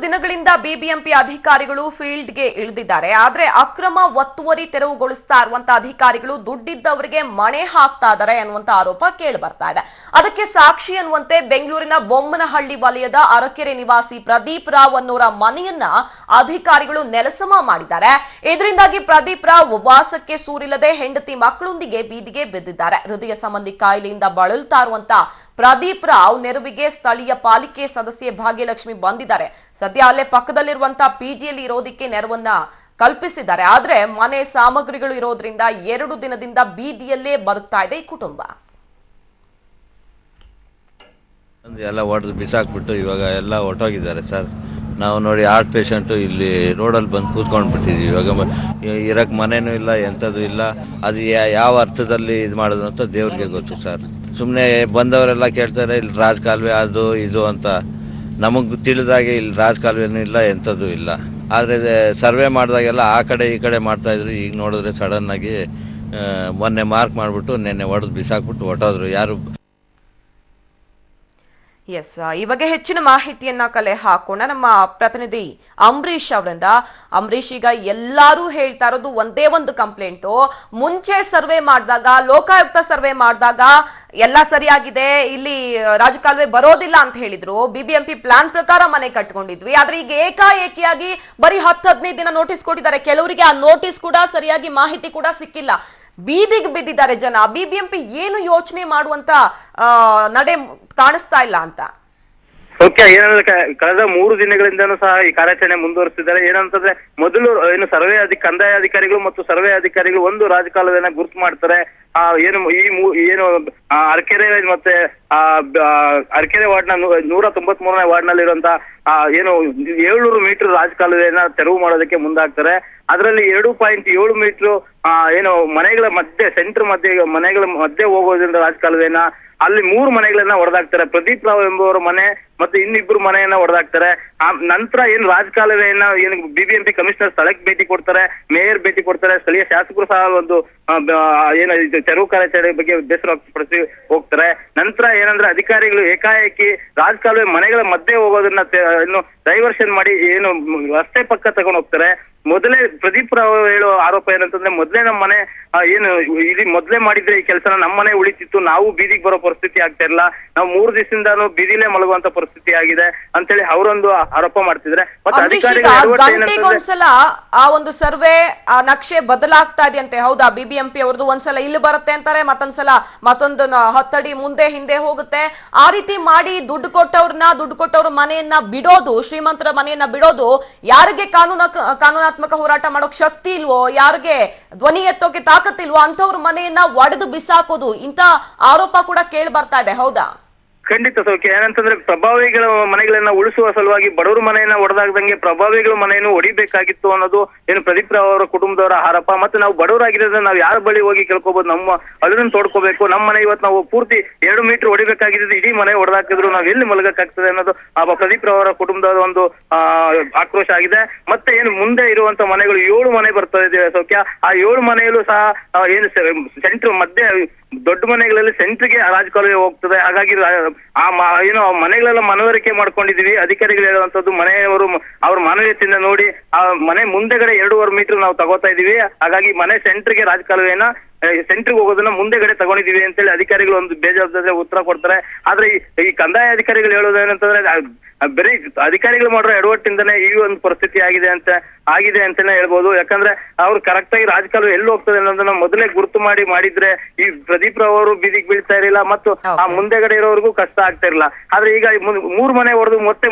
ದಿನಗಳಿಂದ ಬಿಬಿಎಂಪಿ ಅಧಿಕಾರಿಗಳು ಫೀಲ್ಡ್ಗೆ ಇಳಿದಿದ್ದಾರೆ. ಆದ್ರೆ ಅಕ್ರಮ ಒತ್ತುವರಿ ತೆರವುಗೊಳಿಸ್ತಾ ಇರುವಂತ ಅಧಿಕಾರಿಗಳು ದುಡ್ಡಿದ್ದವರಿಗೆ ಮಣೆ ಹಾಕ್ತಾ ಇದ್ದಾರೆ ಅನ್ನುವಂತ ಆರೋಪ ಕೇಳಿ ಬರ್ತಾ ಇದೆ. ಅದಕ್ಕೆ ಸಾಕ್ಷಿ ಅನ್ನುವಂತೆ ಬೆಂಗಳೂರಿನ ಬೊಮ್ಮನಹಳ್ಳಿ ವಲಯದ ಅರಕೆರೆ ನಿವಾಸಿ ಪ್ರದೀಪ್ ರಾವ್ ಅನ್ನೋರ ಮನೆಯನ್ನ ಅಧಿಕಾರಿಗಳು ನೆಲಸಮ ಮಾಡಿದ್ದಾರೆ. ಇದರಿಂದಾಗಿ ಪ್ರದೀಪ್ ರಾವ್ ವಾಸಕ್ಕೆ ಸೂರಿಲ್ಲದೆ ಹೆಂಡತಿ ಮಕ್ಕಳೊಂದಿಗೆ ಬೀದಿಗೆ ಬಿದ್ದಿದ್ದಾರೆ. ಹೃದಯ ಸಂಬಂಧಿ ಕಾಯಿಲೆಯಿಂದ ಬಳಲ್ತಾ ಇರುವಂತ ಪ್ರದೀಪ್ ರಾವ್ ನೆರವಿಗೆ ಸ್ಥಳೀಯ ಪಾಲಿಕೆ ಸದಸ್ಯೆ ಭಾಗ್ಯಲಕ್ಷ್ಮಿ ಬಂದಿದ್ದಾರೆ. ಸದ್ಯ ಅಲ್ಲೇ ಪಕ್ಕದಲ್ಲಿರುವಂತಹ ಪಿಜಿಯಲ್ಲಿ ಇರೋದಕ್ಕೆ ನೆರವನ್ನ ಕಲ್ಪಿಸಿದ್ದಾರೆ. ಆದ್ರೆ ಮನೆ ಸಾಮಗ್ರಿಗಳು ಇರೋದ್ರಿಂದ 2 ದಿನದಿಂದ ಬೀದಿಯಲ್ಲೇ ಬದುಕ್ತಾ ಇದೆ ಈ ಕುಟುಂಬ. ಎಲ್ಲ ಹೊಡೆದು ಬಿಸಾಕ್ಬಿಟ್ಟು ಇವಾಗ ಎಲ್ಲ ಹೊಟ್ಟೋಗಿದ್ದಾರೆ ಸರ್. ನಾವು ನೋಡಿ ಹಾರ್ಟ್ ಪೇಷಂಟು ಇಲ್ಲಿ ರೋಡಲ್ಲಿ ಬಂದು ಕೂತ್ಕೊಂಡು ಬಿಟ್ಟಿದ್ದೀವಿ. ಇವಾಗ ಇರೋಕ್ಕೆ ಮನೇನೂ ಇಲ್ಲ, ಎಂಥದ್ದು ಇಲ್ಲ. ಅದು ಯಾವ ಅರ್ಥದಲ್ಲಿ ಇದು ಮಾಡೋದು ಅಂತ ದೇವ್ರಿಗೆ ಗೊತ್ತು ಸರ್. ಸುಮ್ಮನೆ ಬಂದವರೆಲ್ಲ ಕೇಳ್ತಾರೆ ಇಲ್ಲಿ ರಾಜಕಾಲುವೆ ಅದು ಇದು ಅಂತ. ನಮಗೆ ತಿಳಿದಾಗೆ ಇಲ್ಲಿ ರಾಜಕಾಲುವೆನೂ ಇಲ್ಲ, ಎಂಥದ್ದು ಇಲ್ಲ. ಆದರೆ ಸರ್ವೆ ಮಾಡಿದಾಗೆಲ್ಲ ಆ ಕಡೆ ಈ ಕಡೆ ಮಾಡ್ತಾಯಿದ್ರು. ಈಗ ನೋಡಿದ್ರೆ ಸಡನ್ನಾಗಿ ಮೊನ್ನೆ ಮಾರ್ಕ್ ಮಾಡಿಬಿಟ್ಟು ನೆನ್ನೆ ಹೊಡೆದು ಬಿಸಾಕ್ಬಿಟ್ಟು ಹೊಟ್ಟೋದ್ರು. ಯಾರು ಎಸ್, ಈ ಬಗ್ಗೆ ಹೆಚ್ಚಿನ ಮಾಹಿತಿಯನ್ನ ಕಲೆ ಹಾಕೋಣ ನಮ್ಮ ಪ್ರತಿನಿಧಿ ಅಂಬರೀಶ್ ಅವರಿಂದ. ಅಂಬರೀಶ್, ಈಗ ಎಲ್ಲರೂ ಹೇಳ್ತಾ ಇರೋದು ಒಂದೇ ಒಂದು ಕಂಪ್ಲೇಂಟು. ಮುಂಚೆ ಸರ್ವೆ ಮಾಡಿದಾಗ, ಲೋಕಾಯುಕ್ತ ಸರ್ವೆ ಮಾಡಿದಾಗ ಎಲ್ಲ ಸರಿಯಾಗಿದೆ, ಇಲ್ಲಿ ರಾಜಕಾಲುವೆ ಬರೋದಿಲ್ಲ ಅಂತ ಹೇಳಿದ್ರು. ಬಿಬಿಎಂಪಿ ಪ್ಲಾನ್ ಪ್ರಕಾರ ಮನೆ ಕಟ್ಕೊಂಡಿದ್ವಿ. ಆದ್ರೆ ಈಗ ಏಕಾಏಕಿಯಾಗಿ ಬರೀ 10-15 ದಿನ ನೋಟಿಸ್ ಕೊಟ್ಟಿದ್ದಾರೆ. ಕೆಲವರಿಗೆ ಆ ನೋಟಿಸ್ ಕೂಡ ಸರಿಯಾಗಿ ಮಾಹಿತಿ ಕೂಡ ಸಿಕ್ಕಿಲ್ಲ. ಬೀದಿಗೆ ಬಿದ್ದಿದ್ದಾರೆ ಜನ. ಬಿಬಿಎಂಪಿ ಏನು ಯೋಚನೆ ಮಾಡುವಂತ ನಡೆ ಕಾಣಿಸ್ತಾ ಇಲ್ಲ ಅಂತ. ಓಕೆ, ಏನಂದ್ರೆ ಕಳೆದ 3 ದಿನಗಳಿಂದನೂ ಸಹ ಈ ಕಾರ್ಯಾಚರಣೆ ಮುಂದುವರಿಸಿದ್ದಾರೆ. ಏನಂತಂದ್ರೆ ಮೊದಲು ಏನು ಕಂದಾಯ ಅಧಿಕಾರಿಗಳು ಮತ್ತು ಸರ್ವೆ ಅಧಿಕಾರಿಗಳು ಒಂದು ರಾಜಕಾಲುವೆನ ಗುರುತು ಮಾಡ್ತಾರೆ. ಏನು ಅರಕೆರೆ ಮತ್ತೆ ಅರಕೆರೆ ವಾರ್ಡ್ನ 193ನೇ ವಾರ್ಡ್ನಲ್ಲಿರುವಂತಹ ಏನು 700 ಮೀಟರ್ ರಾಜಕಾಲುವೆನ ತೆರವು ಮಾಡೋದಕ್ಕೆ ಮುಂದಾಗ್ತಾರೆ. ಅದರಲ್ಲಿ 2.7 ಮೀಟರ್ ಏನು ಮನೆಗಳ ಮಧ್ಯೆ ಮನೆಗಳ ಮಧ್ಯೆ ಹೋಗೋದ್ರಿಂದ ರಾಜಕಾಲುವೆನ ಅಲ್ಲಿ 3 ಮನೆಗಳನ್ನ ಹೊಡೆದಾಕ್ತಾರೆ. ಪ್ರದೀಪ್ ರಾವ್ ಎಂಬುವರ ಮನೆ ಮತ್ತೆ ಇನ್ನಿಬ್ರು ಮನೆಯನ್ನ ಹೊಡೆದಾಕ್ತಾರೆ. ನಂತರ ಏನು ರಾಜಕಾಲುವೆಯನ್ನ ಏನು ಬಿಬಿಎಂಪಿ ಕಮಿಷನರ್ ಸ್ಥಳಕ್ಕೆ ಭೇಟಿ ಕೊಡ್ತಾರೆ, ಮೇಯರ್ ಭೇಟಿ ಕೊಡ್ತಾರೆ, ಸ್ಥಳೀಯ ಶಾಸಕರು ಸಹ ಒಂದು ಏನು ತೆರವು ಕಾರ್ಯಾಚರಣೆ ಬಗ್ಗೆ ಬೇಸರ ವ್ಯಕ್ತಪಡಿಸಿ ಹೋಗ್ತಾರೆ. ನಂತರ ಏನಂದ್ರೆ ಅಧಿಕಾರಿಗಳು ಏಕಾಏಕಿ ರಾಜಕಾಲುವೆ ಮನೆಗಳ ಮಧ್ಯೆ ಹೋಗೋದನ್ನ ಇನ್ನು ಡೈವರ್ಷನ್ ಮಾಡಿ ಏನು ರಸ್ತೆ ಪಕ್ಕ ತಗೊಂಡು ಹೋಗ್ತಾರೆ. ಮೊದಲೇ ಪ್ರದೀಪ್ ರಾವ್ ಹೇಳೋ ಆರೋಪ ಏನಂತಂದ್ರೆ ಮೊದಲೇ ನಮ್ಮ ಮನೆ ಏನು ಇಲ್ಲಿ ಮೊದಲೇ ಮಾಡಿದ್ರೆ ಈ ಕೆಲಸನ ನಮ್ಮ ಮನೆ ಉಳಿತಿತ್ತು, ನಾವು ಬೀದಿಗೆ ಬರೋ ಪರಿಸ್ಥಿತಿ ಆಗ್ತಾ ಇಲ್ಲ, ನಾವು 3 ದಿವಸದಿಂದಾನು ಬೀದಿಲೇ ಮಲಗುವಂತ ಪರಿಸ್ಥಿತಿ ಆಗಿದೆ ಅಂತೇಳಿ ಅವರೊಂದು ಆರೋಪ ಮಾಡ್ತಿದ್ರೆ. ಮತ್ತೆ ಒಂದ್ಸಲ ಆ ಒಂದು ಸರ್ವೆ ಆ ನಕ್ಷೆ ಬದಲಾಗ್ತಾ ಇದೆಯಂತೆ, ಹೌದಾ? ಬಿಬಿಎಂಪಿ ಅವ್ರದ್ದು ಒಂದ್ಸಲ ಇಲ್ಲಿ ಬರುತ್ತೆ ಅಂತಾರೆ, ಮತ್ತೊಂದ್ಸಲ ಮತ್ತೊಂದು 10 ಅಡಿ ಮುಂದೆ ಹಿಂದೆ ಹೋಗುತ್ತೆ. ಆ ರೀತಿ ಮಾಡಿ ದುಡ್ಡು ಕೊಟ್ಟವ್ರ ಮನೆಯನ್ನ ಬಿಡೋದು, ಶ್ರೀಮಂತರ ಮನೆಯನ್ನ ಬಿಡೋದು, ಯಾರಿಗೆ ಕಾನೂನಾತ್ಮಕ ಹೋರಾಟ ಮಾಡೋಕ್ ಶಕ್ತಿ ಇಲ್ವೋ, ಯಾರಿಗೆ ಧ್ವನಿ ಎತ್ತೋಕೆ ತಾಕತ್ತಿಲ್ವೋ ಅಂತವ್ರ ಮನೆಯನ್ನ ಒಡೆದು ಬಿಸಾಕೋದು, ಇಂತ ಆರೋಪ ಕೂಡ ಕೇಳಿ ಬರ್ತಾ ಇದೆ, ಹೌದಾ? ಖಂಡಿತ ಸೌಖ್ಯ. ಏನಂತಂದ್ರೆ ಪ್ರಭಾವಿಗಳ ಮನೆಗಳನ್ನ ಉಳಿಸುವ ಸಲುವಾಗಿ ಬಡವರ ಮನೆಯನ್ನ ಹೊಡೆದಾಗ್ದಂಗೆ ಪ್ರಭಾವಿಗಳ ಮನೆಯನ್ನು ಹೊಡಿಬೇಕಾಗಿತ್ತು ಅನ್ನೋದು ಏನು ಪ್ರದೀಪ್ ರಾವ್ ಅವರ ಕುಟುಂಬದವರ ಆರೋಪ. ಮತ್ತೆ ನಾವು ಬಡವರಾಗಿರೋದ್ರೆ ನಾವು ಯಾರ ಬಳಿ ಹೋಗಿ ಕೇಳ್ಕೋಬಹುದು, ನಮ್ಮ ಅದನ್ನ ತೋಡ್ಕೋಬೇಕು. ನಮ್ಮ ಮನೆ ಇವತ್ತು ನಾವು ಪೂರ್ತಿ 2 ಮೀಟರ್ ಹೊಡಿಬೇಕಾಗಿದ್ದು ಇಡೀ ಮನೆ ಹೊಡೆದಾಕಿದ್ರು ನಾವ್ ಎಲ್ಲಿ ಮಲಗಕ್ಕಾಗ್ತದೆ ಅನ್ನೋದು ಆ ಪ್ರದೀಪ್ ರಾವ್ ಅವರ ಕುಟುಂಬದವರ ಒಂದು ಆಕ್ರೋಶ ಆಗಿದೆ. ಮತ್ತೆ ಏನು ಮುಂದೆ ಇರುವಂತ ಮನೆಗಳು 7 ಮನೆ ಬರ್ತಾ ಇದೆ ಸೌಖ್ಯ. ಆ 7 ಮನೆಯಲ್ಲೂ ಸಹ ಏನು ಸೆಂಟ್ರ್ ಮಧ್ಯೆ ದೊಡ್ಡ ಮನೆಗಳಲ್ಲಿ ಸೆಂಟ್ರಿಗೆ ರಾಜಕಾಲುವೆ ಹೋಗ್ತದೆ. ಹಾಗಾಗಿ ಏನು ಮನೆಗಳೆಲ್ಲ ಮನವರಿಕೆ ಮಾಡ್ಕೊಂಡಿದೀವಿ. ಅಧಿಕಾರಿಗಳು ಹೇಳುವಂತದ್ದು ಮನೆಯವರು ಅವ್ರ ಮಾನವೀಯತೆಯಿಂದ ನೋಡಿ ಆ ಮನೆ ಮುಂದೆಗಡೆ 2.5 ಮೀಟರ್ ನಾವು ತಗೋತಾ ಇದೀವಿ. ಹಾಗಾಗಿ ಮನೆ ಸೆಂಟ್ರಿಗೆ ರಾಜಕಾಲುವೆನ ಸೆಂಟ್ರಿಗೆ ಹೋಗೋದನ್ನ ಮುಂದೆಗಡೆ ತಗೊಂಡಿದೀವಿ ಅಂತೇಳಿ ಅಧಿಕಾರಿಗಳು ಒಂದು ಬೇಜವಾಬ್ದಾರಿ ಉತ್ತರ ಕೊಡ್ತಾರೆ. ಆದ್ರೆ ಈ ಕಂದಾಯ ಅಧಿಕಾರಿಗಳು ಹೇಳೋದೇನಂತಂದ್ರೆ ಬರೀ ಅಧಿಕಾರಿಗಳು ಮಾಡೋ ಎಡವಟ್ಟಿಂದನೇ ಈ ಒಂದು ಪರಿಸ್ಥಿತಿ ಆಗಿದೆ ಅಂತಾನೆ ಹೇಳ್ಬೋದು. ಯಾಕಂದ್ರೆ ಅವ್ರು ಕರೆಕ್ಟ್ ಆಗಿ ರಾಜಕಾಲುವೆ ಎಲ್ಲಿ ಹೋಗ್ತದೆ ಅನ್ನೋದನ್ನ ಮೊದಲೇ ಗುರುತು ಮಾಡಿದ್ರೆ ಈ ಪ್ರದೀಪ್ ರಾವ್ ಅವರು ಬೀದಿಗೆ ಬೀಳ್ತಾ ಇರಲಿಲ್ಲ ಮತ್ತು ಆ ಮುಂದೆಗಡೆ ಇರೋರ್ಗೂ ಕಷ್ಟ ಆಗ್ತಾ ಇರಲಿಲ್ಲ. ಆದ್ರೆ ಈಗ 3 ಮನೆ ಹೊಡೆದು ಮತ್ತೆ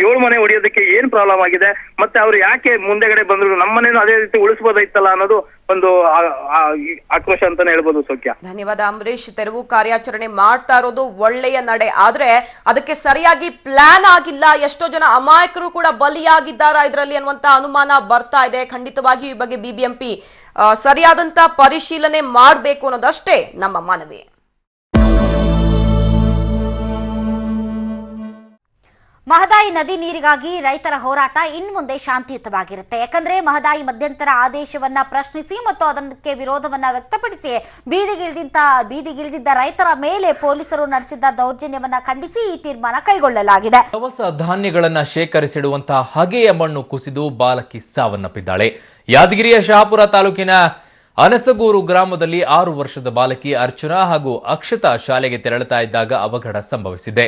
7 ಮನೆ ಹೊಡೆಯೋದಕ್ಕೆ ಏನ್ ಪ್ರಾಬ್ಲಮ್ ಆಗಿದೆ, ಮತ್ತೆ ಅವ್ರು ಯಾಕೆ ಮುಂದೆಗಡೆ ಬಂದ್ರು, ನಮ್ಮ ಮನೇನು ಅದೇ ರೀತಿ ಉಳಿಸಬಹುದಾಯ್ತಲ್ಲ ಅನ್ನೋದು ಒಂದು ಆಕ್ರೋಶ ಅಂತಾನೆ ಹೇಳ್ಬೋದು ಸೌಖ್ಯ. ಧನ್ಯವಾದ ಅಂಬರೀಶ್. ತೆರವು ಕಾರ್ಯಾಚರಣೆ ಮಾಡ್ತಾ ಇರೋದು ಒಳ್ಳೆಯ ನಡೆ, ಆದ್ರೆ ಅದಕ್ಕೆ ಸರಿಯಾಗಿ ಪ್ಲಾನ್ ಆಗಿಲ್ಲ. ಎಷ್ಟೋ ಜನ ಅಮಾಯಕರು ಕೂಡ ಬಲಿಯಾಗಿದ್ದಾರಾ ಇದರಲ್ಲಿ ಅನ್ನುವಂತ ಅನುಮಾನ ಬರ್ತಾ ಇದೆ. ಖಂಡಿತವಾಗಿ ಈ ಬಗ್ಗೆ ಬಿಬಿಎಂಪಿ ಸರಿಯಾದಂತ ಪರಿಶೀಲನೆ ಮಾಡಬೇಕು ಅನ್ನೋದಷ್ಟೇ ನಮ್ಮ ಮನವಿ. ಮಹದಾಯಿ ನದಿ ನೀರಿಗಾಗಿ ರೈತರ ಹೋರಾಟ ಇನ್ನು ಮುಂದೆ ಶಾಂತಿಯುತವಾಗಿರುತ್ತೆ. ಯಾಕಂದ್ರೆ ಮಹದಾಯಿ ಮಧ್ಯಂತರ ಆದೇಶವನ್ನ ಪ್ರಶ್ನಿಸಿ ಮತ್ತು ಅದಕ್ಕೆ ವಿರೋಧವನ್ನ ವ್ಯಕ್ತಪಡಿಸಿ ಬೀದಿಗಿಳಿದಿದ್ದ ರೈತರ ಮೇಲೆ ಪೊಲೀಸರು ನಡೆಸಿದ್ದ ದೌರ್ಜನ್ಯವನ್ನ ಖಂಡಿಸಿ ಈ ತೀರ್ಮಾನ ಕೈಗೊಳ್ಳಲಾಗಿದೆ. ದವಸ ಧಾನ್ಯಗಳನ್ನ ಶೇಖರಿಸಿಡುವಂತಹ ಹಗೆಯ ಮಣ್ಣು ಕುಸಿದು ಬಾಲಕಿ ಸಾವನ್ನಪ್ಪಿದ್ದಾಳೆ. ಯಾದಗಿರಿಯ ಶಹಾಪುರ ತಾಲೂಕಿನ ಅನಸಗೂರು ಗ್ರಾಮದಲ್ಲಿ 6 ವರ್ಷದ ಬಾಲಕಿ ಅರ್ಚನಾ ಹಾಗೂ ಅಕ್ಷತಾ ಶಾಲೆಗೆ ತೆರಳುತ್ತಾ ಇದ್ದಾಗ ಅವಘಡ ಸಂಭವಿಸಿದೆ.